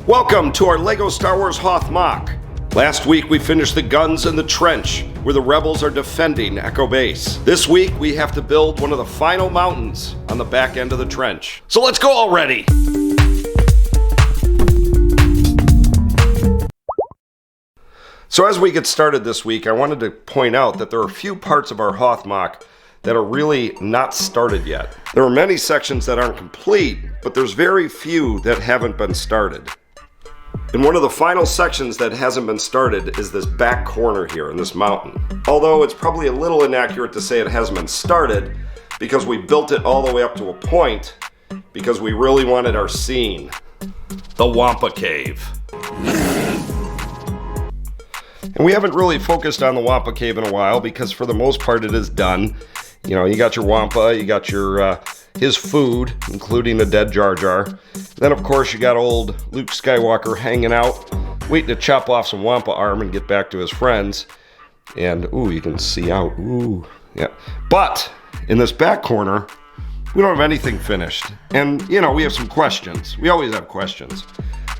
Welcome to our LEGO Star Wars Hoth MOC. Last week we finished the guns in the trench where the rebels are defending Echo Base. This week we have to build one of the final mountains on the back end of the trench. So let's go already! So as we get started this week, I wanted to point out that there are a few parts of our Hoth MOC that are really not started yet. There are many sections that aren't complete, but there's very few that haven't been started. And one of the final sections that hasn't been started is this back corner here in this mountain. Although it's probably a little inaccurate to say it hasn't been started because we built it all the way up to a point because we really wanted our scene. The Wampa Cave. And we haven't really focused on the Wampa Cave in a while because for the most part it is done. You know, you got your Wampa, you got your his food, including a dead Jar Jar. Then of course you got old Luke Skywalker hanging out, waiting to chop off some Wampa arm and get back to his friends. And ooh, you can see out, ooh, yeah. But in this back corner, we don't have anything finished. And you know, we have some questions. We always have questions.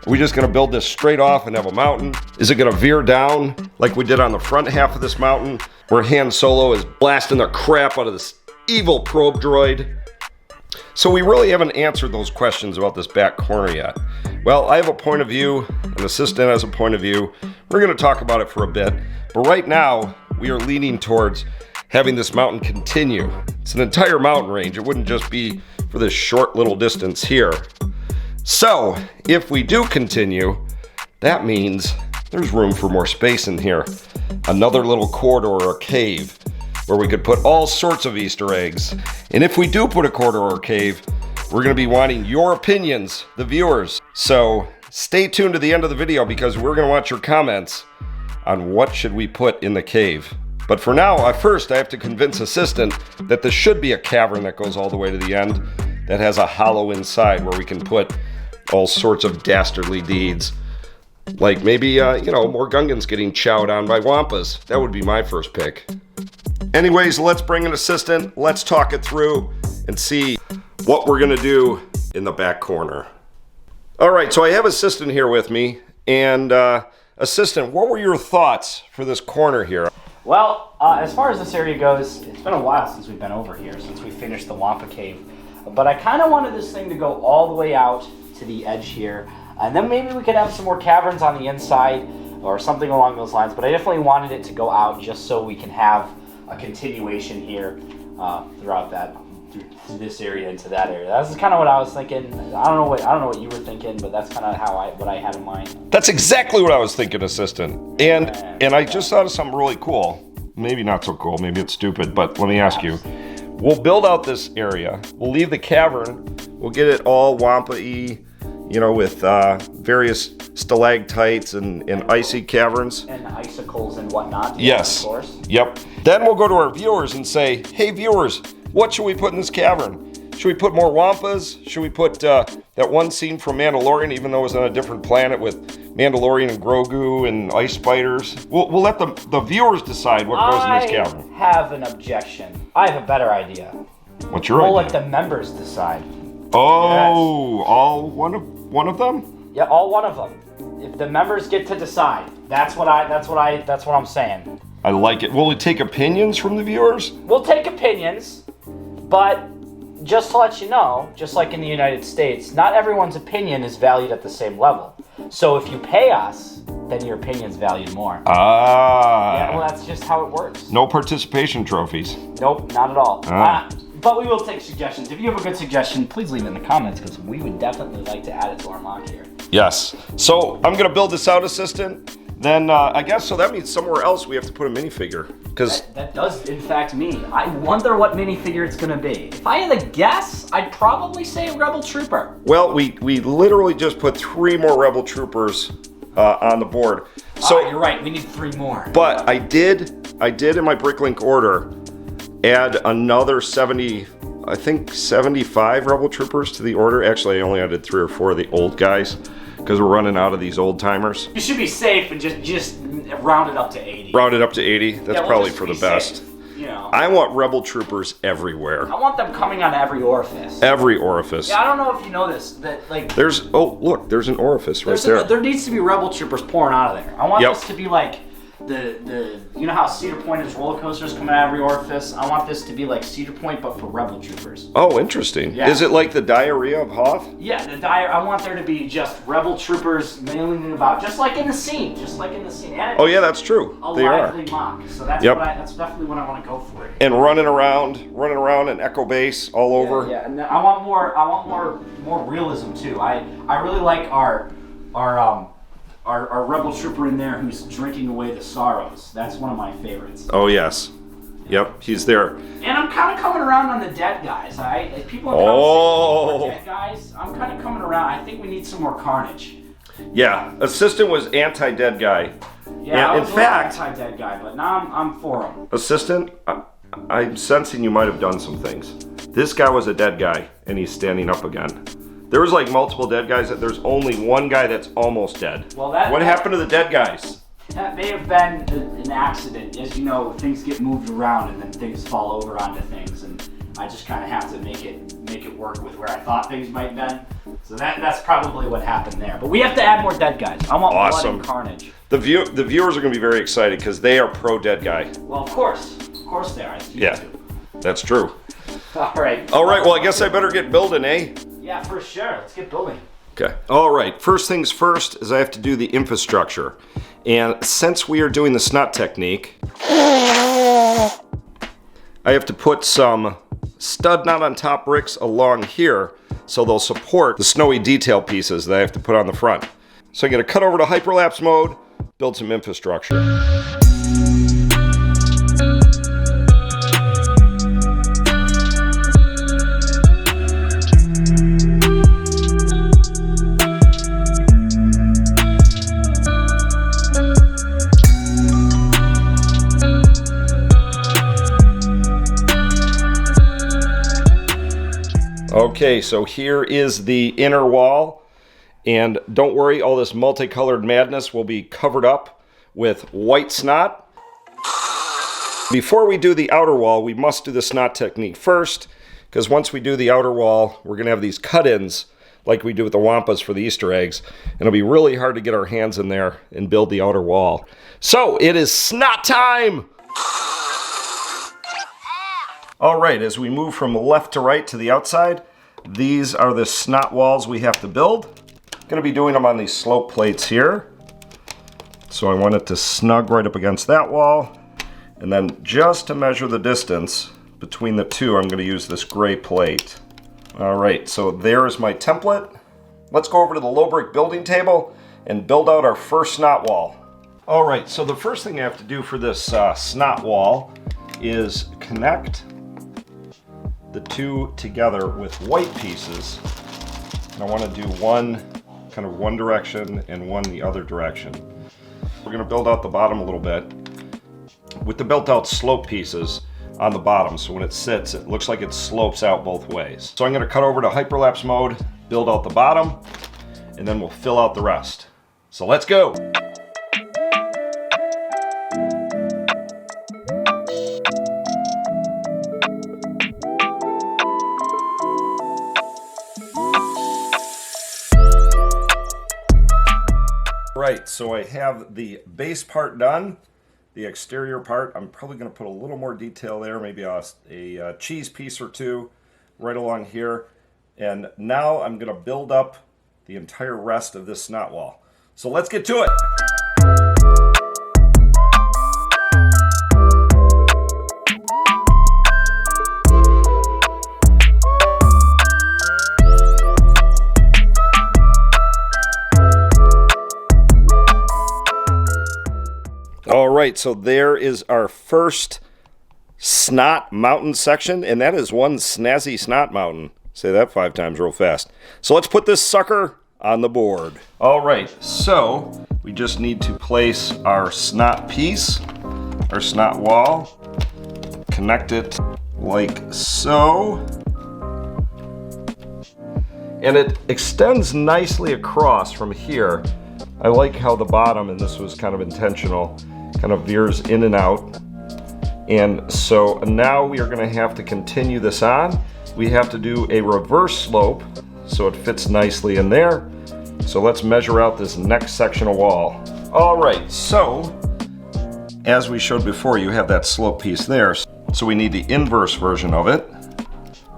Are we just gonna build this straight off and have a mountain? Is it gonna veer down like we did on the front half of this mountain where Han Solo is blasting the crap out of this evil probe droid? So we really haven't answered those questions about this back corner yet. Well, I have a point of view, an assistant has a point of view. We're gonna talk about it for a bit, but right now we are leaning towards having this mountain continue. It's an entire mountain range. It wouldn't just be for this short little distance here. So if we do continue, that means there's room for more space in here. Another little corridor or cave where we could put all sorts of Easter eggs. And if we do put a corridor or cave, we're gonna be wanting your opinions, the viewers. So stay tuned to the end of the video because we're gonna want your comments on what should we put in the cave. But for now, first I have to convince Assistant that this should be a cavern that goes all the way to the end that has a hollow inside where we can put all sorts of dastardly deeds. Like maybe, you know, more Gungans getting chowed on by Wampas. That would be my first pick. Anyways, let's bring an assistant, let's talk it through and see what we're gonna do in the back corner. All right, so I have assistant here with me, and assistant, what were your thoughts for this corner here? Well, as far as this area goes, it's been a while since we've been over here, since we finished the Wampa Cave. But I kind of wanted this thing to go all the way out to the edge here, and then maybe we could have some more caverns on the inside or something along those lines, but I definitely wanted it to go out just so we can have a continuation here throughout that, through this area into that area. That's kind of what I was thinking. I don't know what you were thinking, but that's kind of what I had in mind. That's exactly what I was thinking, assistant. And I just thought of something really cool. Maybe not so cool, maybe it's stupid, but let me ask you. We'll build out this area. We'll leave the cavern. We'll get it all Wampa-y, you know, with various stalactites and icy caverns. And icicles and whatnot. Yes. Of course. Yep. Then we'll go to our viewers and say, hey viewers, what should we put in this cavern? Should we put more Wampas? Should we put that one scene from Mandalorian, even though it was on a different planet with Mandalorian and Grogu and ice spiders? We'll let the viewers decide what goes in this cavern. I have an objection. I have a better idea. What's your idea? We'll let the members decide. Oh, yes. All one of them? Yeah, all one of them. If the members get to decide, that's what I'm saying. I like it. Will we take opinions from the viewers? We'll take opinions, but just to let you know, just like in the United States, not everyone's opinion is valued at the same level. So if you pay us, then your opinion's valued more. Ah. Yeah, well, that's just how it works. No participation trophies. Nope, not at all. But we will take suggestions. If you have a good suggestion, please leave it in the comments because we would definitely like to add it to our MOC here. Yes. So I'm gonna build this out, assistant. Then I guess so that means somewhere else we have to put a minifigure. Because that does in fact mean. I wonder what minifigure it's gonna be. If I had to guess, I'd probably say Rebel Trooper. Well, we literally just put 3 more Rebel Troopers on the board. So you're right. We need 3 more. But I did in my Bricklink order add another 75 Rebel Troopers to the order. Actually, I only added 3 or 4 of the old guys because we're running out of these old timers. You should be safe and just round it up to 80. Round it up to 80. That's probably for the best. You know. I want Rebel Troopers everywhere. I want them coming on every orifice. Every orifice. Yeah, I don't know if you know this, that like... Oh, look, there's an orifice right there. There needs to be Rebel Troopers pouring out of there. I want this to be like you know how Cedar Point is roller coasters coming out of every orifice? I want this to be like Cedar Point, but for Rebel Troopers. Oh, interesting. Yeah. Is it like the diarrhea of Hoth? Yeah, I want there to be just Rebel Troopers mailing about, just like in the scene. And oh yeah, that's true. They are. A lively MOC. So that's that's definitely what I want to go for. And running around in Echo Base all over. Yeah, and I want more realism too. I really like our Rebel Trooper in there who's drinking away the sorrows. That's one of my favorites. Oh yes. Yep, he's there. And I'm kind of coming around on the dead guys. People are saying dead guys. I'm kind of coming around. I think we need some more carnage. Yeah, Assistant was anti-dead guy. Yeah, in fact, anti-dead guy, but now I'm for him. Assistant, I'm sensing you might have done some things. This guy was a dead guy, and he's standing up again. There was like multiple dead guys. There's only one guy that's almost dead. Well, what happened to the dead guys? That may have been an accident. As you know, things get moved around and then things fall over onto things, and I just kind of have to make it work with where I thought things might have been. So that's probably what happened there. But we have to add more dead guys. I want blood and carnage. The viewers are going to be very excited because they are pro dead guy. Well, of course they are. Yeah, that's true. All right. Well, I guess I better get building, eh? Yeah, for sure. Let's get building. Okay. All right. First things first is I have to do the infrastructure. And since we are doing the Snot technique, I have to put some stud knot on top bricks along here so they'll support the snowy detail pieces that I have to put on the front. So I'm going to cut over to hyperlapse mode, build some infrastructure. Okay, so here is the inner wall, and don't worry, all this multicolored madness will be covered up with white snot. Before we do the outer wall, we must do the Snot technique first, because once we do the outer wall, we're going to have these cut-ins like we do with the Wampas for the Easter eggs, and it'll be really hard to get our hands in there and build the outer wall. So, it is Snot time! Alright, as we move from left to right to the outside, these are the Snot walls we have to build. I'm going to be doing them on these slope plates here. So I want it to snug right up against that wall. And then just to measure the distance between the two, I'm going to use this gray plate. Alright, so there is my template. Let's go over to the Lobrick building table and build out our first Snot wall. Alright, so the first thing I have to do for this Snot wall is connect the two together with white pieces. And I want to do one kind of one direction and one the other direction. We're going to build out the bottom a little bit with the built out slope pieces on the bottom, so when it sits it looks like it slopes out both ways. So I'm going to cut over to hyperlapse mode, build out the bottom, and then we'll fill out the rest. So let's go! Right, so I have the base part done, the exterior part. I'm probably going to put a little more detail there, maybe a cheese piece or two right along here. And now I'm going to build up the entire rest of this Snot wall. So let's get to it! Alright, so there is our first Snot mountain section, and that is one snazzy Snot mountain. Say that 5 times real fast. So let's put this sucker on the board. Alright, so we just need to place our Snot piece, our Snot wall, connect it like so. And it extends nicely across from here. I like how the bottom, and this was kind of intentional, kind of veers in and out. And so now we are going to have to continue this on. We have to do a reverse slope so it fits nicely in there. So let's measure out this next section of wall. All right, so as we showed before, you have that slope piece there. So we need the inverse version of it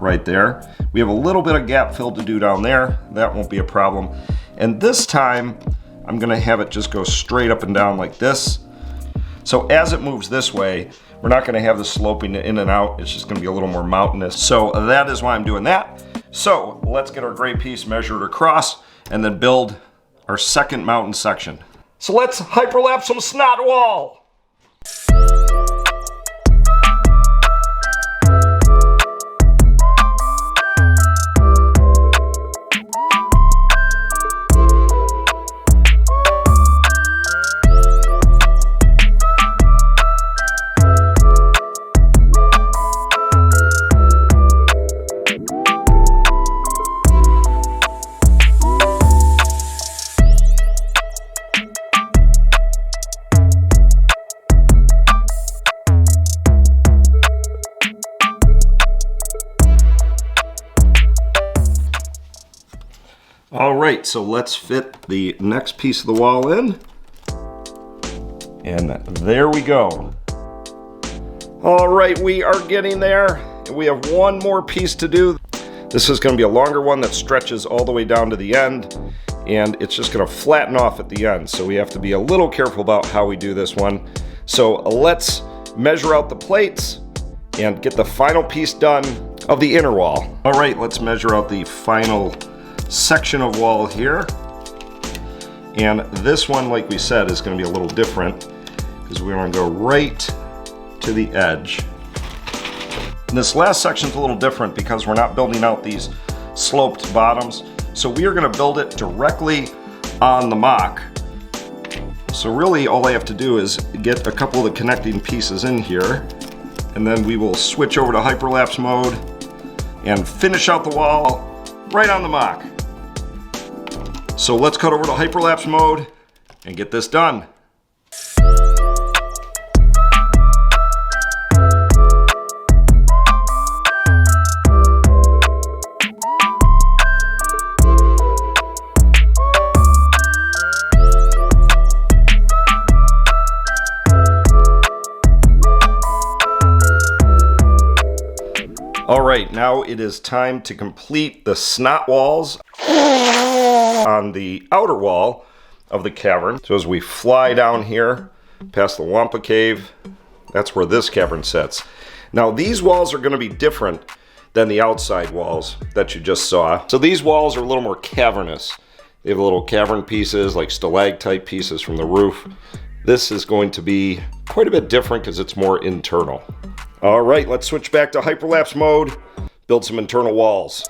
right there. We have a little bit of gap fill to do down there. That won't be a problem. And this time, I'm gonna have it just go straight up and down like this. So as it moves this way, we're not gonna have the sloping in and out. It's just gonna be a little more mountainous. So that is why I'm doing that. So let's get our gray piece measured across and then build our second mountain section. So let's hyperlapse some Snot wall. All right, so let's fit the next piece of the wall in. And there we go. All right, we are getting there. We have one more piece to do. This is gonna be a longer one that stretches all the way down to the end, and it's just gonna flatten off at the end. So we have to be a little careful about how we do this one. So let's measure out the plates and get the final piece done of the inner wall. All right, let's measure out the final section of wall here. And this one, like we said, is going to be a little different because we want to go right to the edge. And this last section is a little different because we're not building out these sloped bottoms. So we are going to build it directly on the MOC. So really all I have to do is get a couple of the connecting pieces in here, and then we will switch over to hyperlapse mode and finish out the wall right on the MOC. So let's cut over to hyperlapse mode and get this done. All right, now it is time to complete the Snot walls on the outer wall of the cavern. So as we fly down here past the Wampa Cave, that's where this cavern sits. Now these walls are going to be different than the outside walls that you just saw. So these walls are a little more cavernous. They have little cavern pieces, like stalactite pieces from the roof. This is going to be quite a bit different because it's more internal. All right, let's switch back to hyperlapse mode, build some internal walls.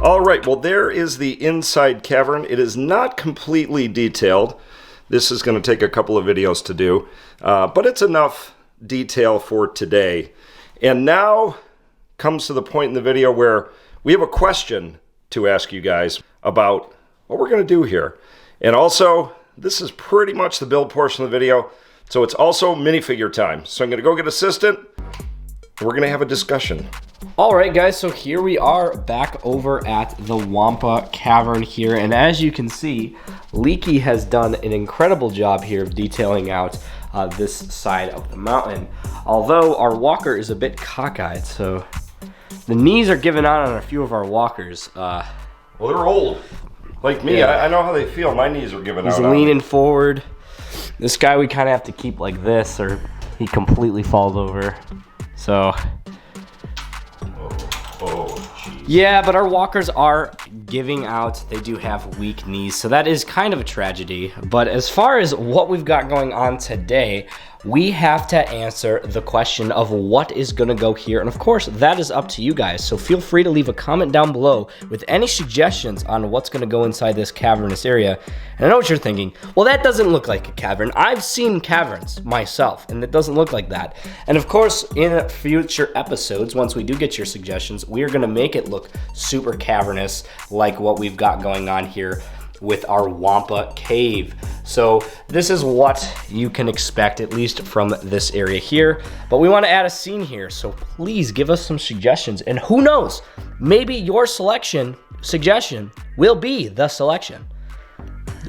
All right, well, there is the inside cavern. It is not completely detailed. This is going to take a couple of videos to do, but it's enough detail for today. And now comes to the point in the video where we have a question to ask you guys about what we're going to do here. And also, this is pretty much the build portion of the video, so it's also minifigure time. So I'm going to go get Assistant, and we're going to have a discussion. All right, guys, so here we are back over at the Wampa Cavern here, and as you can see, Leaky has done an incredible job here of detailing out this side of the mountain. Although our walker is a bit cockeyed, so the knees are giving out on a few of our walkers. Well, they're old. Like me, yeah. I know how they feel. My knees are giving out. He's leaning forward. This guy we kind of have to keep like this or he completely falls over. So... Oh, geez. Yeah, but our walkers are giving out, they do have weak knees, so that is kind of a tragedy. But as far as what we've got going on today, we have to answer the question of what is gonna go here. And of course, that is up to you guys. So feel free to leave a comment down below with any suggestions on what's gonna go inside this cavernous area. And I know what you're thinking, well, that doesn't look like a cavern. I've seen caverns myself, and it doesn't look like that. And of course, in future episodes, once we do get your suggestions, we are gonna make it look super cavernous like what we've got going on here with our Wampa Cave. So this is what you can expect, at least from this area here. But we want to add a scene here, so please give us some suggestions. And who knows, maybe your suggestion will be the selection.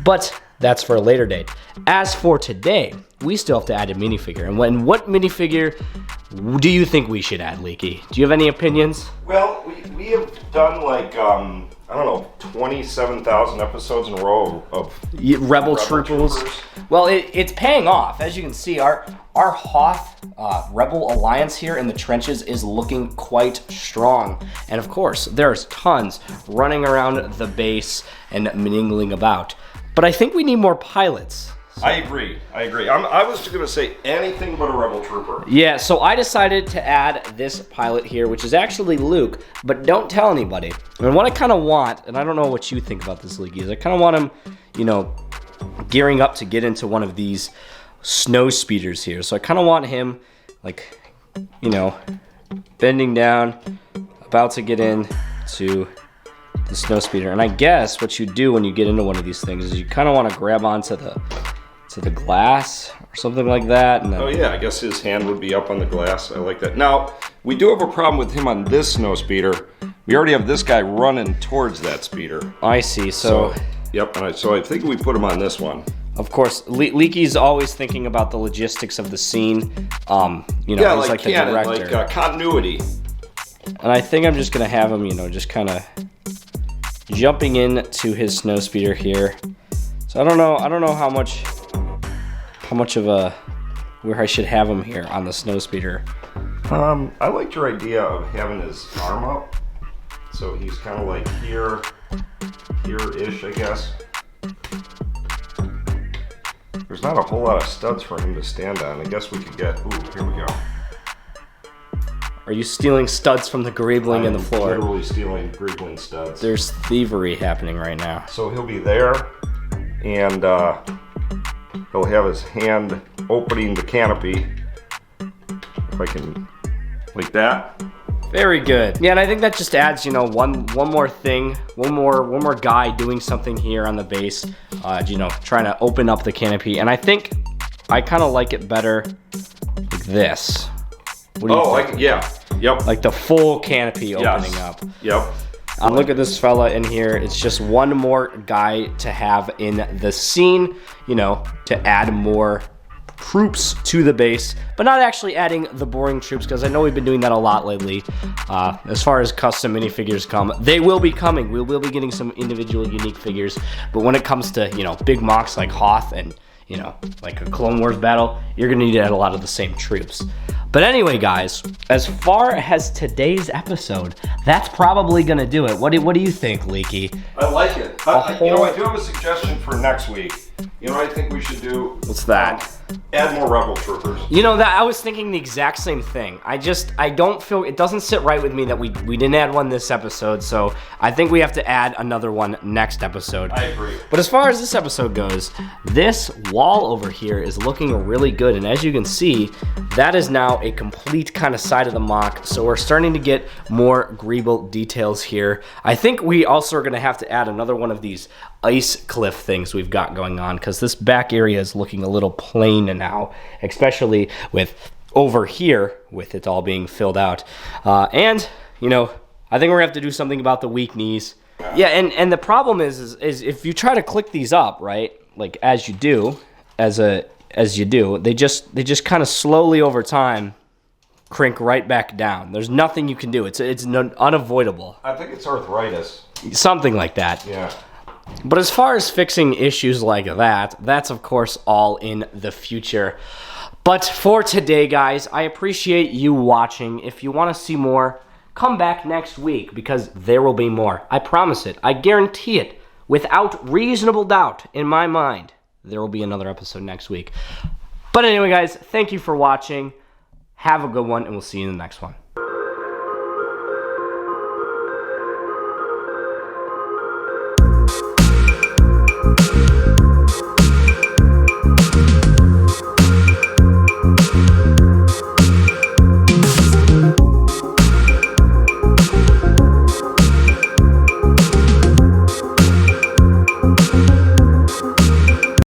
But that's for a later date. As for today, we still have to add a minifigure. And what minifigure do you think we should add, Leaky? Do you have any opinions? Well, we have done like, I don't know, 27,000 episodes in a row of Rebel Troopers. Well, it's paying off. As you can see, our Hoth Rebel Alliance here in the trenches is looking quite strong. And of course, there's tons running around the base and mingling about. But I think we need more pilots. I agree. I was going to say anything but a Rebel Trooper. Yeah, so I decided to add this pilot here, which is actually Luke, but don't tell anybody. And what I kind of want, and I don't know what you think about this, Leaky, is I kind of want him, you know, gearing up to get into one of these snow speeders here. So I kind of want him, like, you know, bending down, about to get into the snow speeder. And I guess what you do when you get into one of these things is you kind of want to grab onto the glass or something like that. And then, oh yeah, I guess his hand would be up on the glass. I like that. Now, we do have a problem with him on this snow speeder. We already have this guy running towards that speeder. I see, so yep, so I think we put him on this one. Of course, Leaky's always thinking about the logistics of the scene. You know, yeah, he's like the director. Like continuity. And I think I'm just gonna have him, you know, just kind of jumping into his snow speeder here. So I don't know how much of a, where I should have him here on the snow speeder. I liked your idea of having his arm up. So he's kind of like here-ish, I guess. There's not a whole lot of studs for him to stand on. I guess we could get, ooh, here we go. Are you stealing studs from the greebling in the floor? Literally stealing greebling studs. There's thievery happening right now. So he'll be there, and he'll have his hand opening the canopy. If I can, like that. Very good. Yeah, and I think that just adds, you know, one more thing, one more guy doing something here on the base. You know, trying to open up the canopy, and I think I kind of like it better like this. What do you think? Yeah. Yep. Like the full canopy opening up. Yep. Look at this fella in here. It's just one more guy to have in the scene, you know, to add more troops to the base, but not actually adding the boring troops, because I know we've been doing that a lot lately. As far as custom minifigures come, they will be coming. We will be getting some individual unique figures, but when it comes to, you know, big MOCs like Hoth and, you know, like a Clone Wars battle, you're gonna need to add a lot of the same troops. But anyway, guys, as far as today's episode, that's probably gonna do it. What do you think, Leaky? I like it. You know, I do have a suggestion for next week. You know what I think we should do? What's that? Add more Rebel Troopers. You know, that I was thinking the exact same thing. I don't feel, it doesn't sit right with me that we didn't add one this episode, so I think we have to add another one next episode. I agree. But as far as this episode goes, this wall over here is looking really good, and as you can see, that is now a complete kind of side of the MOC, so we're starting to get more greeble details here. I think we also are going to have to add another one of these ice cliff things we've got going on, because this back area is looking a little plain now, especially with over here with it all being filled out. And you know, I think we're gonna have to do something about the weak knees. Yeah, and the problem is if you try to click these up, right, like as you do, they just kind of slowly over time crink right back down. There's nothing you can do. It's unavoidable. I think it's arthritis. Something like that. Yeah. But as far as fixing issues like that, that's of course all in the future. But for today, guys, I appreciate you watching. If you want to see more, come back next week because there will be more. I promise it. I guarantee it. Without reasonable doubt in my mind, there will be another episode next week. But anyway, guys, thank you for watching. Have a good one, and we'll see you in the next one.